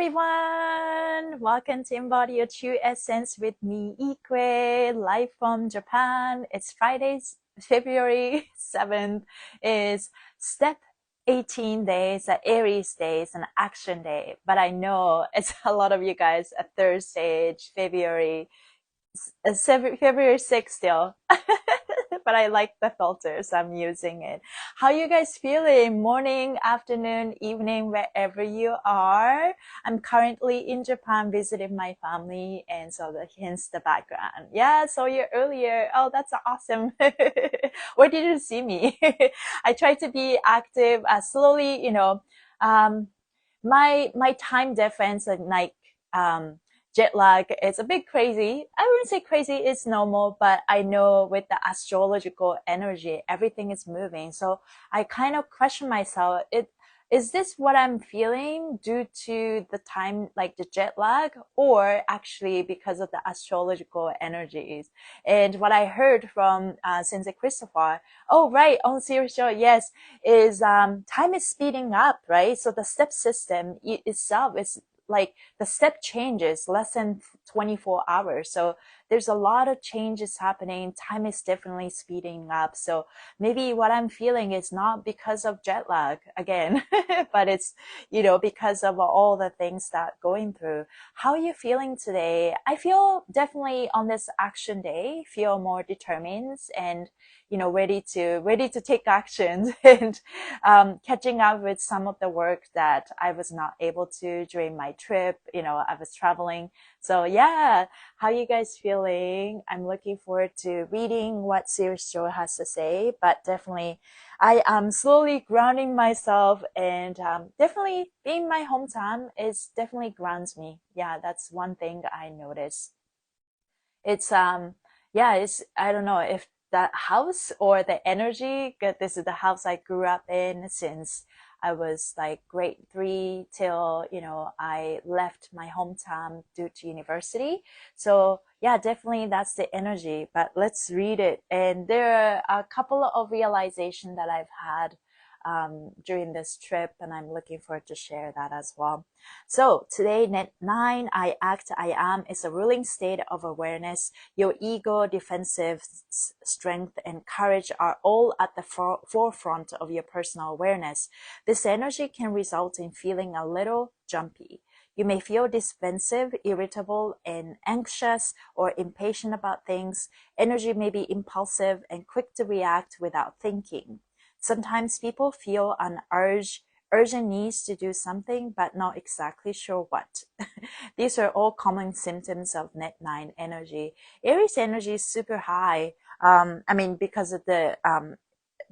everyone! Welcome to Embody Your True Essence with me, Ikue, live from Japan. It's Friday, February 7th. It's step 18 days, Aries days, an action day. But I know it's a lot of you guys a Thursday, February 6th still. But I like the filters. I'm using it. How you guys feeling? Morning, afternoon, evening, wherever you are. I'm currently in Japan visiting my family, and so hence the background. Yeah, saw you earlier. Oh, that's awesome. Where did you see me? I try to be active slowly, my time difference and jet lag is a bit crazy. I wouldn't say crazy, it's normal, but I know with the astrological energy, everything is moving. So I kind of question myself, is this what I'm feeling due to the time, like the jet lag, or actually because of the astrological energies? And what I heard from Sensei Christopher, oh right, on serious show, yes, is time is speeding up, right? So the step system itself is like the step changes less than 24 hours. So there's a lot of changes happening. Time is definitely speeding up. So maybe what I'm feeling is not because of jet lag again, but it's, because of all the things that going through. How are you feeling today? I feel definitely on this action day, feel more determined and, ready to take actions and catching up with some of the work that I was not able to during my trip. I was traveling. So yeah, how you guys feeling? I'm looking forward to reading what Serious Joe has to say, but definitely I am slowly grounding myself and definitely being my hometown is definitely grounds me. Yeah, that's one thing I noticed. It's yeah, it's I don't know if that house or the energy, 'cause this is the house I grew up in since I was like grade 3 till, I left my hometown due to university. So yeah, definitely that's the energy, but let's read it. And there are a couple of realizations that I've had during this trip, and I'm looking forward to share that as well. So today, net 9, I act, I am, is a ruling state of awareness. Your ego, defensive strength, and courage are all at the forefront of your personal awareness. This energy can result in feeling a little jumpy. You may feel defensive, irritable, and anxious or impatient about things. Energy may be impulsive and quick to react without thinking. Sometimes people feel an urgent needs to do something, but not exactly sure what. These are all common symptoms of net 9 energy. Aries energy is super high. Because of the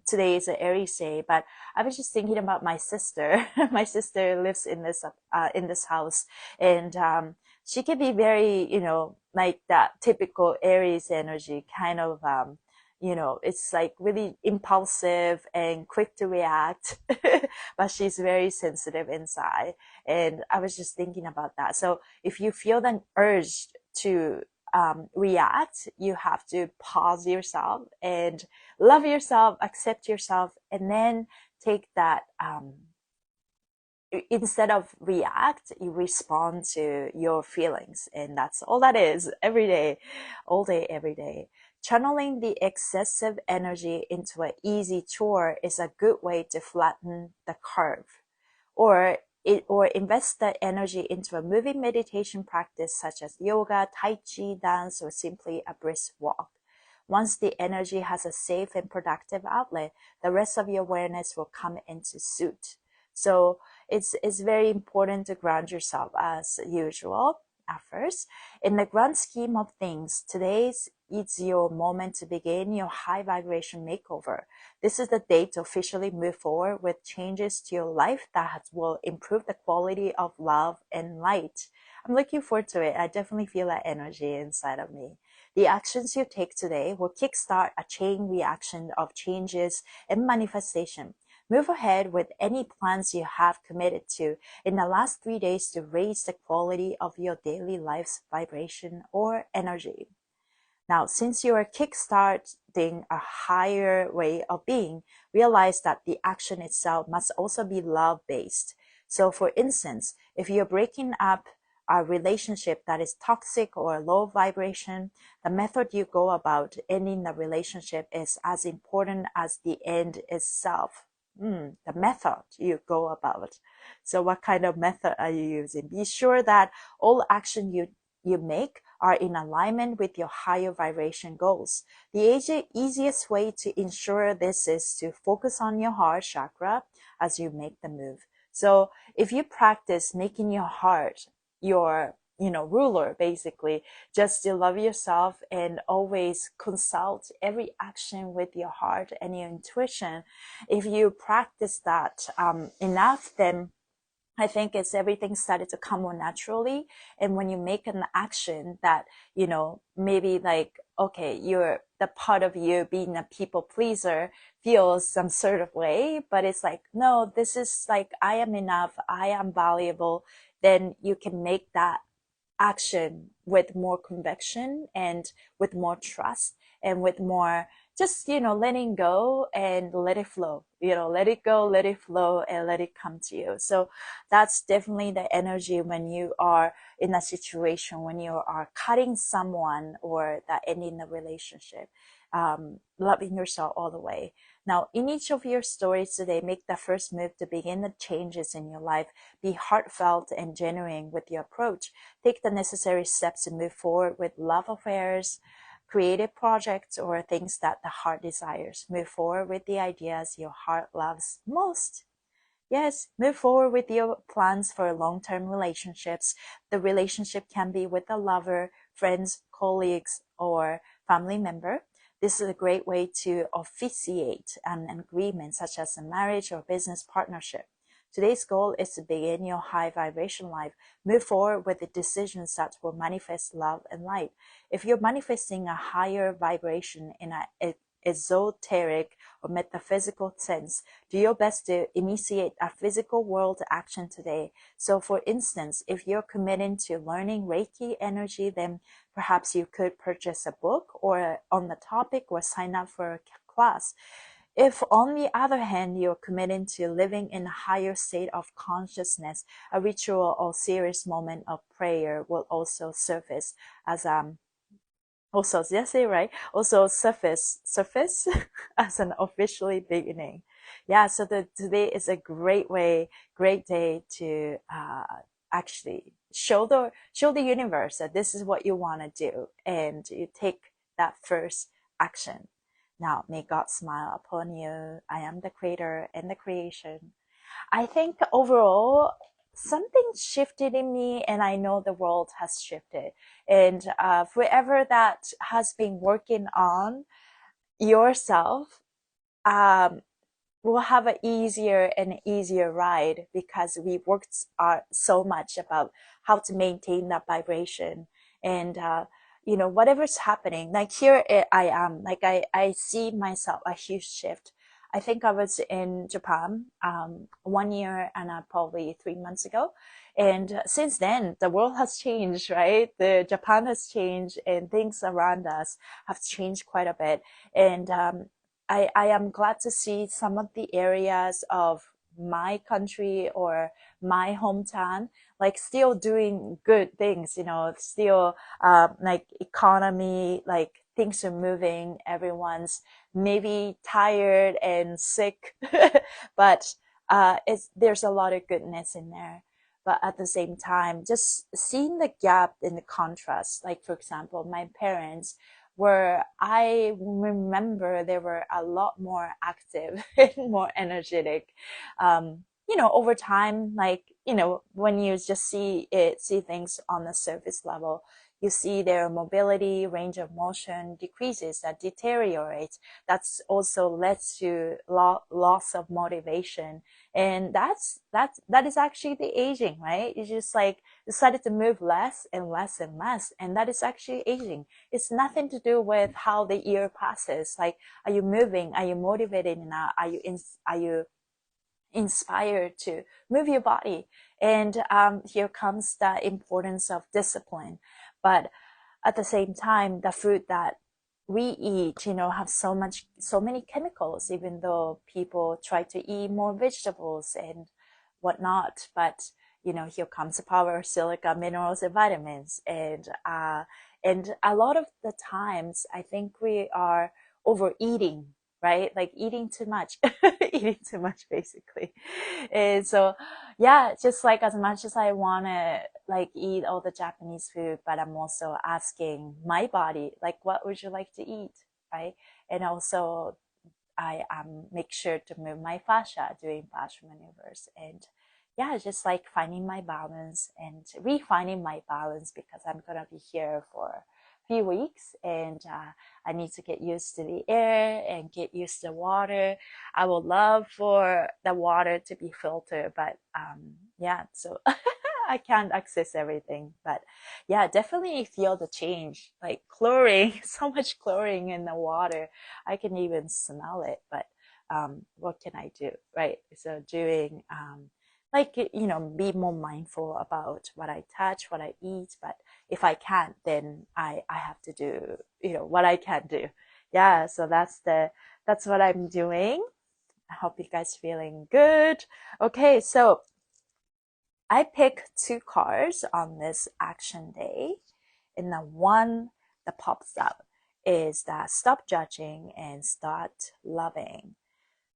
today is an Aries day, but I was just thinking about my sister. My sister lives in this house, and she can be very, like that typical Aries energy, kind of it's like really impulsive and quick to react, but she's very sensitive inside. And I was just thinking about that. So if you feel the urge to react, you have to pause yourself and love yourself, accept yourself, and then take that, instead of react, you respond to your feelings. And that's all that is every day, all day, every day. Channeling the excessive energy into an easy chore is a good way to flatten the curve. Or invest that energy into a moving meditation practice such as yoga, tai chi, dance, or simply a brisk walk. Once the energy has a safe and productive outlet, the rest of your awareness will come into suit. So it's very important to ground yourself as usual at first. In the grand scheme of things, today's it's your moment to begin your high vibration makeover. This is the day to officially move forward with changes to your life that will improve the quality of love and light. I'm looking forward to it. I definitely feel that energy inside of me. The actions you take today will kickstart a chain reaction of changes and manifestation. Move ahead with any plans you have committed to in the last 3 days to raise the quality of your daily life's vibration or energy. Now, since you are kickstarting a higher way of being, realize that the action itself must also be love-based. So for instance, if you're breaking up a relationship that is toxic or low vibration, the method you go about ending the relationship is as important as the end itself. The method you go about. So what kind of method are you using? Be sure that all action you make are in alignment with your higher vibration goals. The easiest way to ensure this is to focus on your heart chakra as you make the move. So if you practice making your heart your ruler, basically, just to love yourself and always consult every action with your heart and your intuition, if you practice that enough, then I think it's everything started to come more naturally. And when you make an action that, maybe like, okay, you're the part of you being a people pleaser feels some sort of way, but it's like, no, this is like, I am enough. I am valuable. Then you can make that action with more conviction and with more trust and with more just letting go and let it flow, let it go, let it flow, and let it come to you. So that's definitely the energy when you are in a situation when you are cutting someone or that ending the relationship. Loving yourself all the way. Now, in each of your stories today, make the first move to begin the changes in your life. Be heartfelt and genuine with your approach. Take the necessary steps to move forward with love affairs, creative projects, or things that the heart desires. Move forward with the ideas your heart loves most. Yes, move forward with your plans for long-term relationships. The relationship can be with a lover, friends, colleagues, or family member. This is a great way to officiate an agreement such as a marriage or business partnership. Today's goal is to begin your high vibration life. Move forward with the decisions that will manifest love and light. If you're manifesting a higher vibration in an esoteric or metaphysical sense, do your best to initiate a physical world action today. So for instance, if you're committing to learning Reiki energy, then perhaps you could purchase a book or on the topic or sign up for a class. If, on the other hand, you're committing to living in a higher state of consciousness, a ritual or serious moment of prayer will also surface as also, did I say right? Also surface as an officially beginning. Yeah, so today is a great day to actually show the universe that this is what you want to do, and you take that first action. Now, may God smile upon you. I am the creator and the creation. I think overall, something shifted in me, and I know the world has shifted. And whoever that has been working on yourself, will have an easier and easier ride because we worked so much about how to maintain that vibration. And whatever's happening, like here I am, like I see myself a huge shift. I think I was in Japan 1 year and probably 3 months ago, and since then the world has changed, right? The Japan has changed and things around us have changed quite a bit. And I am glad to see some of the areas of my country or my hometown like still doing good things, still like economy, like things are moving, everyone's maybe tired and sick, but there's a lot of goodness in there. But at the same time, just seeing the gap in the contrast, like for example, my parents, where I remember they were a lot more active and more energetic. Over time, like, when you just see things on the surface level, you see their mobility, range of motion decreases, that deteriorates. That's also led to loss of motivation. And that is actually the aging, right? You just like decided to move less and less and less. And that is actually aging. It's nothing to do with how the year passes. Like, are you moving? Are you motivated enough? Are you inspired to move your body? And here comes the importance of discipline. But at the same time, the food that we eat, have so many chemicals, even though people try to eat more vegetables and whatnot. But here comes the power of silica, minerals, and vitamins. And a lot of the times, I think we are overeating, right? Like eating too much, eating too much, basically. And so, yeah, just like as much as I want to like eat all the Japanese food, but I'm also asking my body, like, what would you like to eat, right? And also, I make sure to move my fascia, doing fascia maneuvers, and yeah, just like finding my balance and refining my balance, because I'm gonna be here for a few weeks, and I need to get used to the air and get used to the water. I would love for the water to be filtered, but yeah, so I can't access everything. But yeah, definitely feel the change, like chlorine, so much chlorine in the water. I can even smell it, but what can I do, right? So doing like, be more mindful about what I touch, what I eat. But if I can't, then I have to do, what I can do. Yeah, so that's what I'm doing. I hope you guys feeling good. Okay, so I picked two cards on this action day, and the one that pops up is that stop judging and start loving.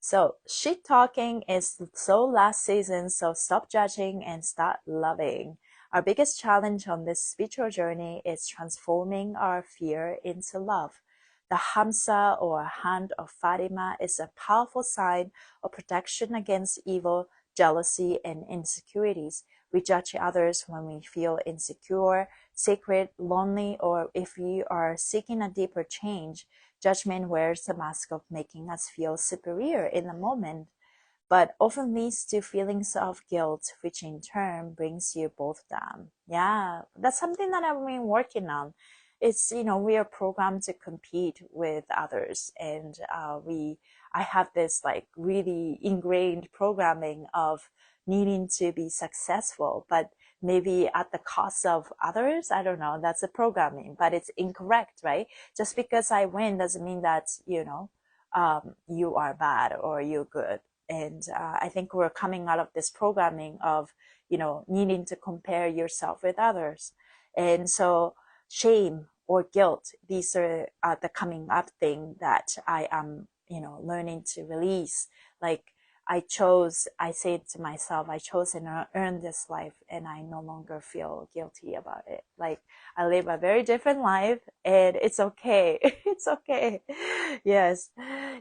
So shit talking is so last season, so stop judging and start loving. Our biggest challenge on this spiritual journey is transforming our fear into love. The Hamsa, or Hand of Fatima, is a powerful sign of protection against evil, jealousy, and insecurities. We judge others when we feel insecure, sacred, lonely, or if we are seeking a deeper change. Judgment wears the mask of making us feel superior in the moment, but often leads to feelings of guilt, which in turn brings you both down. Yeah, that's something that I've been working on. It's, we are programmed to compete with others, and I have this like really ingrained programming of needing to be successful, but maybe at the cost of others. I don't know. That's a programming, but it's incorrect, right? Just because I win doesn't mean that, you are bad or you're good. And I think we're coming out of this programming of, needing to compare yourself with others. And so shame or guilt, these are the coming up thing that I am, learning to release. Like, I say it to myself, I chose and earned this life, and I no longer feel guilty about it. Like, I live a very different life, and it's okay. It's okay. Yes.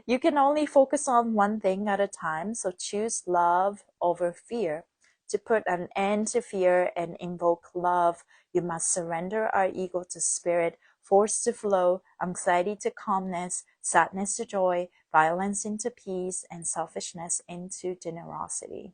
You can only focus on one thing at a time, so choose love over fear. To put an end to fear and invoke love, you must surrender our ego to spirit, force to flow, anxiety to calmness, sadness to joy, violence into peace, and selfishness into generosity.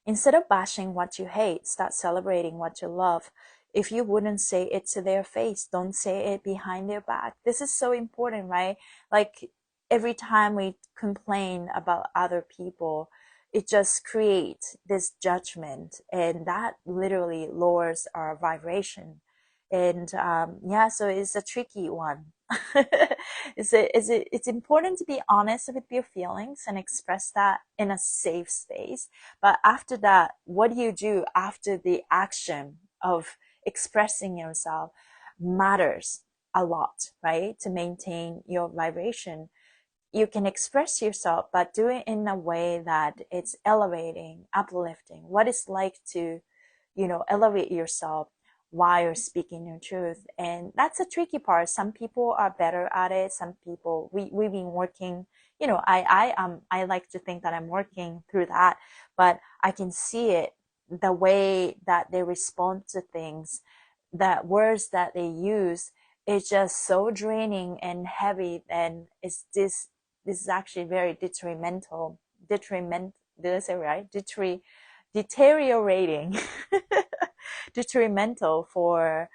Instead of bashing what you hate, start celebrating what you love. If you wouldn't say it to their face, don't say it behind their back. This is so important, right? Like, every time we complain about other people, it just creates this judgment, and that literally lowers our vibration. And yeah, so it's a tricky one. It's important to be honest with your feelings and express that in a safe space. But after that, what do you do after the action of expressing yourself matters a lot, right? To maintain your vibration. You can express yourself, but do it in a way that it's elevating, uplifting. What it's like to, elevate yourself while you're speaking your truth. And that's a tricky part. Some people are better at it. Some people, we've been working, I like to think that I'm working through that, but I can see it, the way that they respond to things, that words that they use, is just so draining and heavy. And this is actually very did I say right? Deteriorating, detrimental for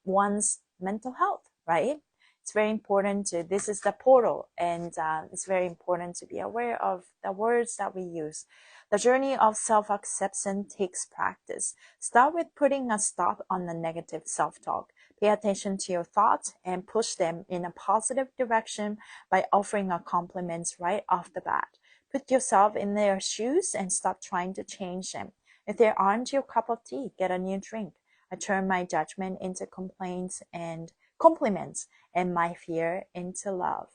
one's mental health, right? It's very important this is the portal, and it's very important to be aware of the words that we use. The journey of self-acceptance takes practice. Start with putting a stop on the negative self-talk. Pay attention to your thoughts and push them in a positive direction by offering a compliment right off the bat. Put yourself in their shoes and stop trying to change them. If they aren't your cup of tea, get a new drink. I turn my judgment into complaints and compliments and my fear into love.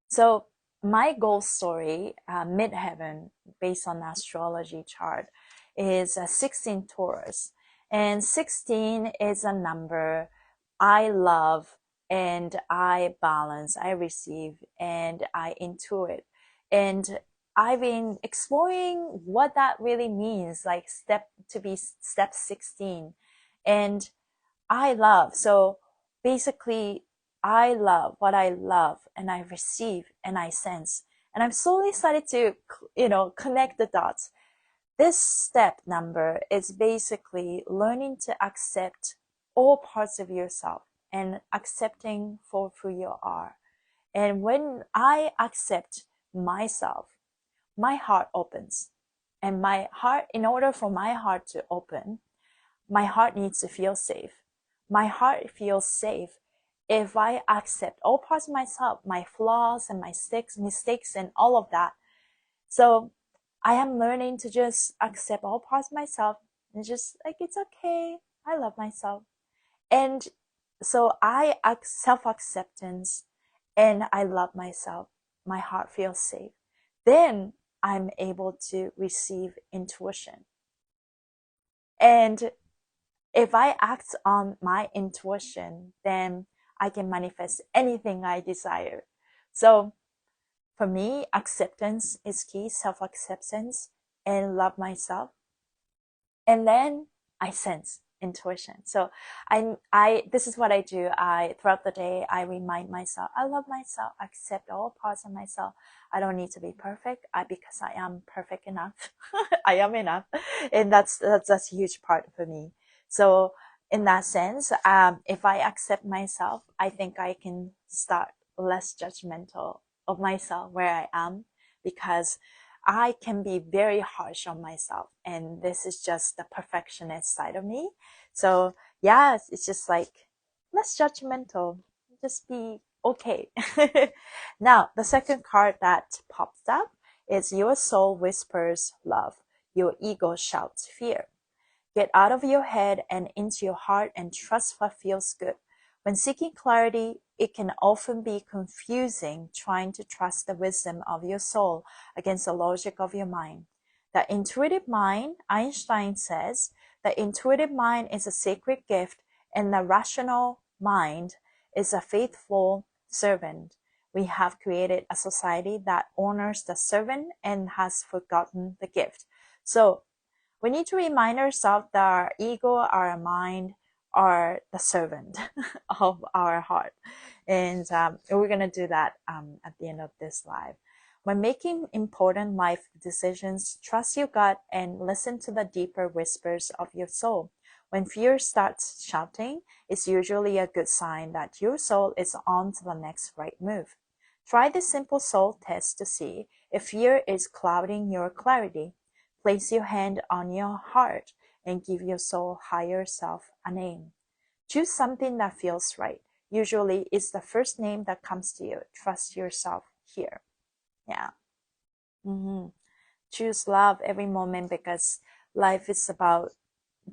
So my goal story, midheaven, based on astrology chart, is 16 Taurus. And 16 is a number I love and I balance, I receive, and I intuit. And I've been exploring what that really means, like step 16. And I love. So basically, I love what I love and I receive and I sense. And I'm slowly started to, connect the dots. This step number is basically learning to accept all parts of yourself and accepting for who you are. And when I accept myself, my heart opens. And my heart, in order for my heart to open, my heart needs to feel safe. My heart feels safe if I accept all parts of myself, my flaws and my mistakes and all of that. So I am learning to just accept all parts of myself and just like, it's okay. I love myself. And so I self-acceptance and I love myself. My heart feels safe. Then I'm able to receive intuition. And if I act on my intuition, then I can manifest anything I desire. So for me, acceptance is key, self-acceptance and love myself. And then I sense intuition. So this is what I do. Throughout the day, I remind myself, I love myself, accept all parts of myself. I don't need to be perfect because I am perfect enough. I am enough. And that's a huge part for me. So in that sense, if I accept myself, I think I can start less judgmental of myself where I am, because I can be very harsh on myself, and this is just the perfectionist side of me. So yeah, it's just like less judgmental, just be okay. Now, the second card that popped up is your soul whispers love, your ego shouts fear. Get out of your head and into your heart and trust what feels good. When seeking clarity, it can often be confusing trying to trust the wisdom of your soul against the logic of your mind. The intuitive mind, Einstein says, the intuitive mind is a sacred gift and the rational mind is a faithful servant. We have created a society that honors the servant and has forgotten the gift. So we need to remind ourselves that our ego, our mind, are the servant of our heart. And we're going to do that at the end of this live. When making important life decisions, trust your gut and listen to the deeper whispers of your soul. When fear starts shouting, it's usually a good sign that your soul is on to the next right move. Try this simple soul test to see if fear is clouding your clarity. Place your hand on your heart and give your soul higher self a name. Choose something that feels right. Usually it's the first name that comes to you. Trust yourself here. Yeah. Choose love every moment, because life is about,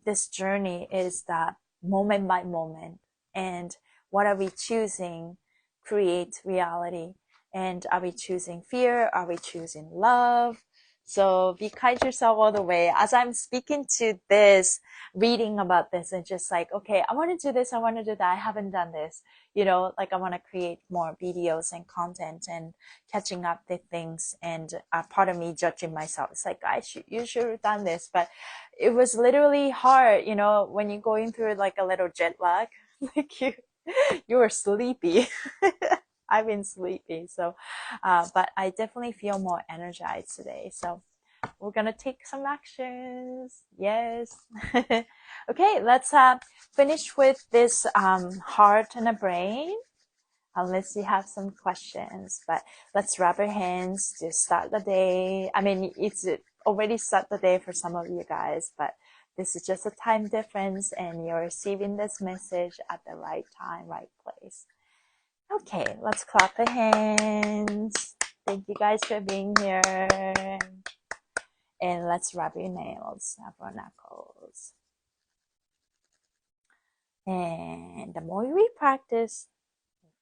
this journey is that moment by moment. And what are we choosing creates reality. And are we choosing fear? Are we choosing love? So be kind to yourself all the way. As I'm speaking to this, reading about this, and just like, okay, I want to do this, I want to do that, I haven't done this. Like I want to create more videos and content and catching up with things. And part of me judging myself. It's like, you should have done this. But it was literally hard, when you're going through like a little jet lag, like you were sleepy. I've been sleepy. So, but I definitely feel more energized today. So we're going to take some actions. Yes. Okay. Let's, finish with this, heart and a brain. Unless you have some questions, but let's rub our hands to start the day. I mean, it's already start the day for some of you guys, but this is just a time difference and you're receiving this message at the right time, right place. Okay, let's clap our hands. Thank you guys for being here. And let's rub your nails, rub our knuckles. And the more we practice,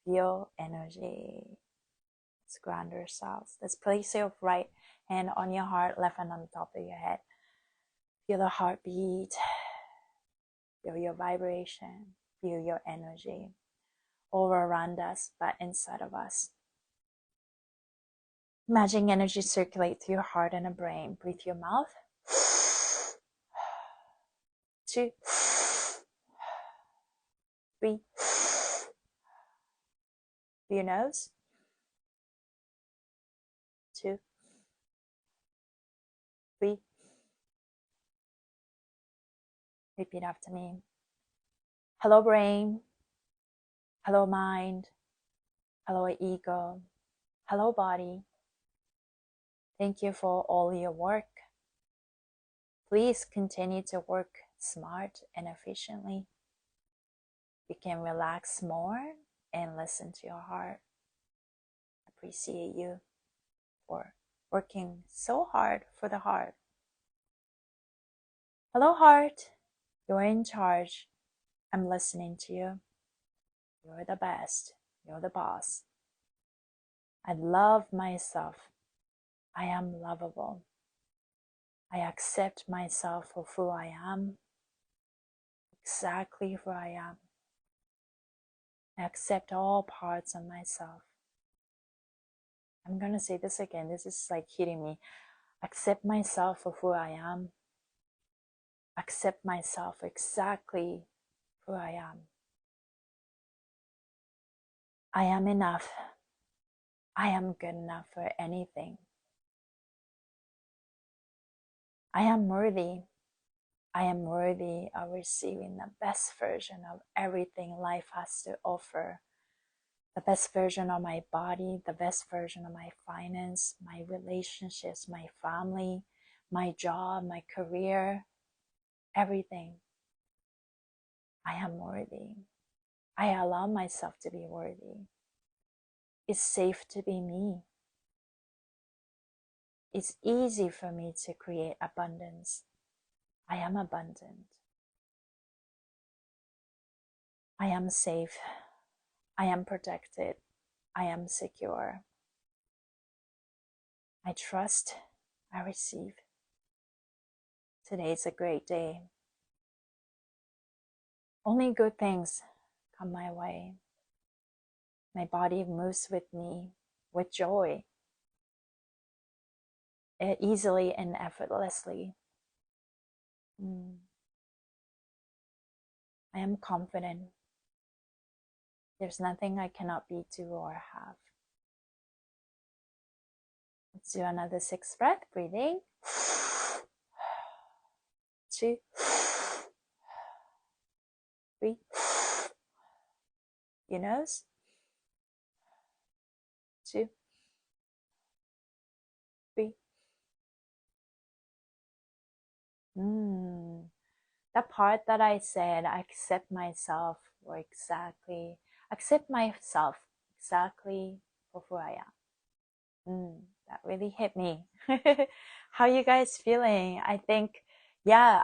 feel energy. Let's ground ourselves. Let's place your right hand on your heart, left hand on the top of your head. Feel the heartbeat. Feel your vibration. Feel your energy. All around us, but inside of us. Imagine energy circulate through your heart and the brain. Breathe through your mouth. 2, 3. Through your nose. 2, 3. Repeat after me. Hello brain. Hello mind. Hello ego. Hello body. Thank you for all your work. Please continue to work smart and efficiently. You can relax more and listen to your heart. Appreciate you for working so hard for the heart. Hello heart, you're in charge. I'm listening to you. You're the best. You're the boss. I love myself. I am lovable. I accept myself for who I am, exactly who I am. I accept all parts of myself. I'm going to say this again. This is like hitting me. Accept myself for who I am. Accept myself exactly who I am. I am enough. I am good enough for anything. I am worthy. I am worthy of receiving the best version of everything life has to offer. The best version of my body, the best version of my finance, my relationships, my family, my job, my career, everything. I am worthy. I allow myself to be worthy. It's safe to be me. It's easy for me to create abundance. I am abundant. I am safe. I am protected. I am secure. I trust. I receive. Today is a great day. Only good things come my way. My body moves with me with joy, easily and effortlessly. I am confident. There's nothing I cannot be, do, or have. Let's do another 6 breath. Breathing. 2, 3. Your nose. 2, 3. The part that I said, I accept myself for exactly, accept myself exactly for who I am. That really hit me. How you guys feeling? I think, yeah,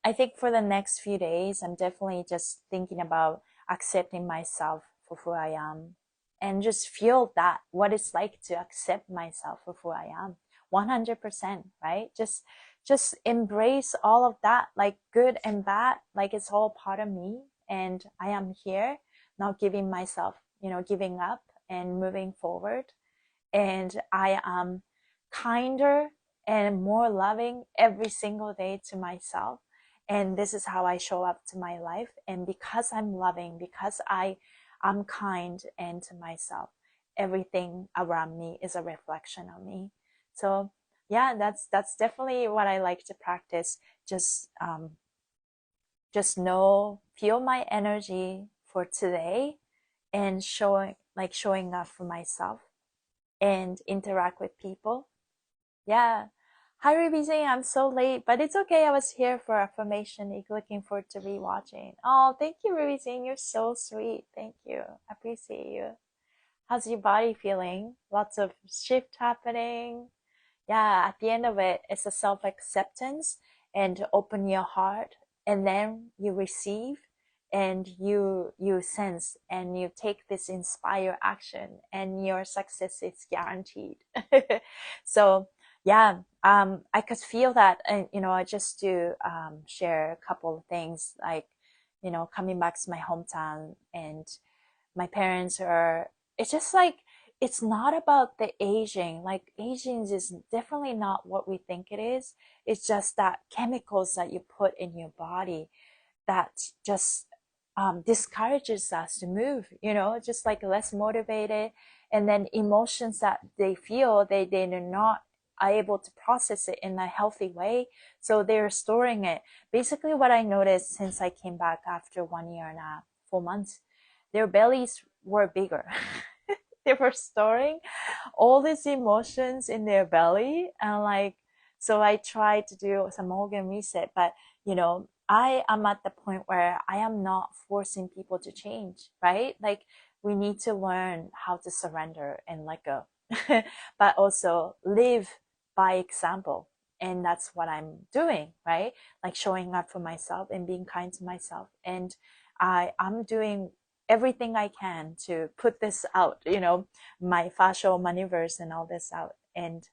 I think for the next few days, I'm definitely just thinking about accepting myself for who I am and just feel that what it's like to accept myself for who I am. 100%, right? Just embrace all of that, like good and bad, like it's all part of me. And I am here, not giving myself, giving up and moving forward. And I am kinder and more loving every single day to myself. And this is how I show up to my life. And because I'm loving, because I'm kind and to myself, everything around me is a reflection of me. So yeah, that's definitely what I like to practice. Just feel my energy for today and showing up for myself and interact with people. Yeah. Hi Ruby saying I'm so late, but it's okay. I was here for affirmation. Looking forward to rewatching. Oh, thank you, Ruby saying you're so sweet. Thank you. I appreciate you. How's your body feeling? Lots of shift happening. Yeah, at the end of it, it's a self-acceptance and open your heart, and then you receive and you sense and you take this inspire action, and your success is guaranteed. So yeah, I could feel that. And just to share a couple of things, like coming back to my hometown, and my parents are, it's just like, it's not about the aging. Like, aging is definitely not what we think it is. It's just that chemicals that you put in your body that just discourages us to move, just like less motivated. And then emotions that they feel, they're not able to process it in a healthy way. So they're storing it. Basically, what I noticed since I came back after 1 year and 4 months, their bellies were bigger. They were storing all these emotions in their belly, and like, so I tried to do some organ reset, but I am at the point where I am not forcing people to change, right? Like, we need to learn how to surrender and let go, but also live by example. And that's what I'm doing, right? Like, showing up for myself and being kind to myself. And I'm doing everything I can to put this out, my fascial maneuvers and all this out. And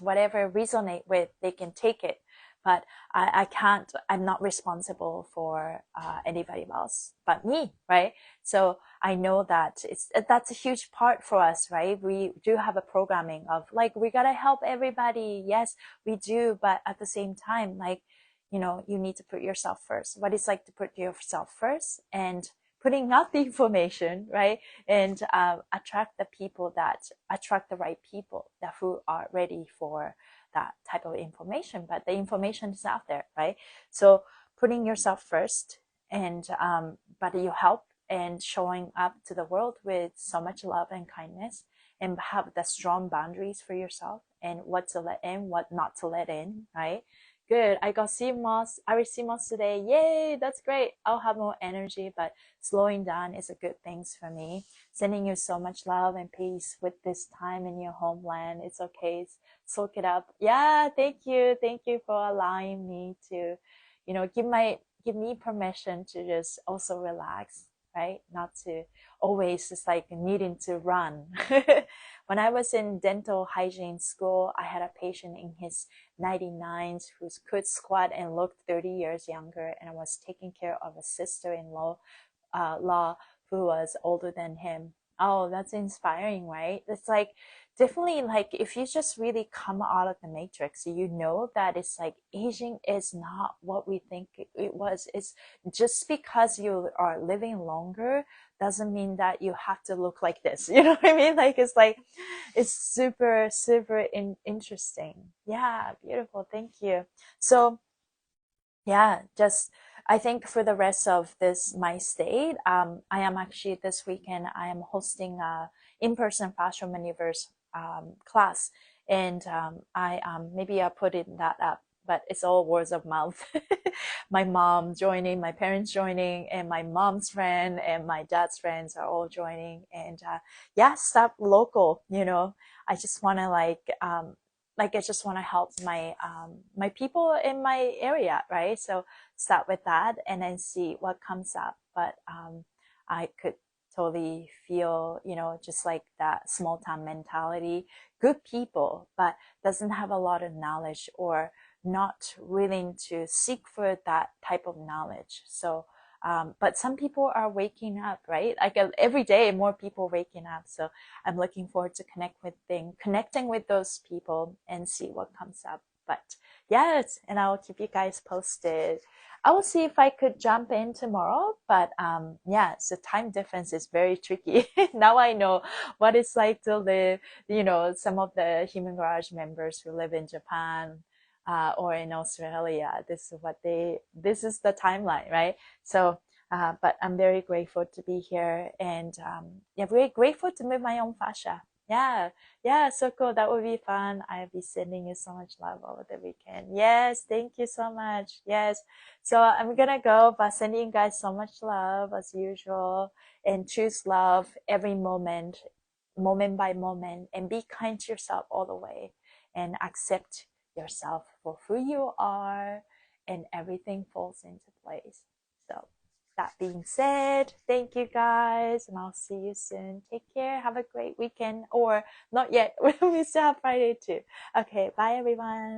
whatever resonate with, they can take it. But I can't, I'm not responsible for anybody else but me, right? So I know that that's a huge part for us, right? We do have a programming of like, we gotta help everybody. Yes, we do. But at the same time, like, you need to put yourself first. What it's like to put yourself first, and putting out the information, right? And attract the right people that who are ready for that type of information. But the information is out there, right? So putting yourself first, and but you help, and showing up to the world with so much love and kindness, and have the strong boundaries for yourself, and what to let in, what not to let in, right? Good. I got sea moss. I received moss today. Yay, that's great. I'll have more energy, but slowing down is a good thing for me. Sending you so much love and peace with this time in your homeland. It's okay. Soak it up. Yeah, thank you. Thank you for allowing me to, give me permission to just also relax, right? Not to always just like needing to run. When I was in dental hygiene school, I had a patient in his 99s who could squat and looked 30 years younger, and I was taking care of a sister-in-law law who was older than him. Oh, that's inspiring, right? It's like, definitely, like, if you just really come out of the matrix, that it's like, aging is not what we think it was. It's just because you are living longer doesn't mean that you have to look like this. You know what I mean? Like, it's like, it's super, super interesting. Yeah, beautiful. Thank you. So, yeah, just I think for the rest of this my stay, I am actually this weekend I am hosting a in-person fashion maneuvers class, and I maybe I'll put it that up, but it's all words of mouth. My mom joining, my parents joining, and my mom's friend and my dad's friends are all joining, and yeah, stop local. I just want to like I just want to help my people in my area, right? So start with that and then see what comes up. But I could totally feel, just like that small town mentality, good people, but doesn't have a lot of knowledge, or not willing to seek for that type of knowledge. So but some people are waking up, right? Like every day, more people waking up. So I'm looking forward to connecting with those people and see what comes up. But yes, and I will keep you guys posted. I will see if I could jump in tomorrow, but yeah, so time difference is very tricky. Now I know what it's like to live, some of the Human Garage members who live in Japan, or in Australia. This is the timeline, right? So, but I'm very grateful to be here, and yeah, very grateful to move my own fascia. Yeah, yeah, so cool. That would be fun. I'll be sending you so much love over the weekend. Yes, thank you so much. Yes. So I'm gonna go, but sending you guys so much love as usual, and choose love every moment, moment by moment, and be kind to yourself all the way, and accept yourself for who you are, and everything falls into place. So that being said, thank you guys, and I'll see you soon. Take care. Have a great weekend. Or not yet. We still have Friday too. Okay, bye everyone.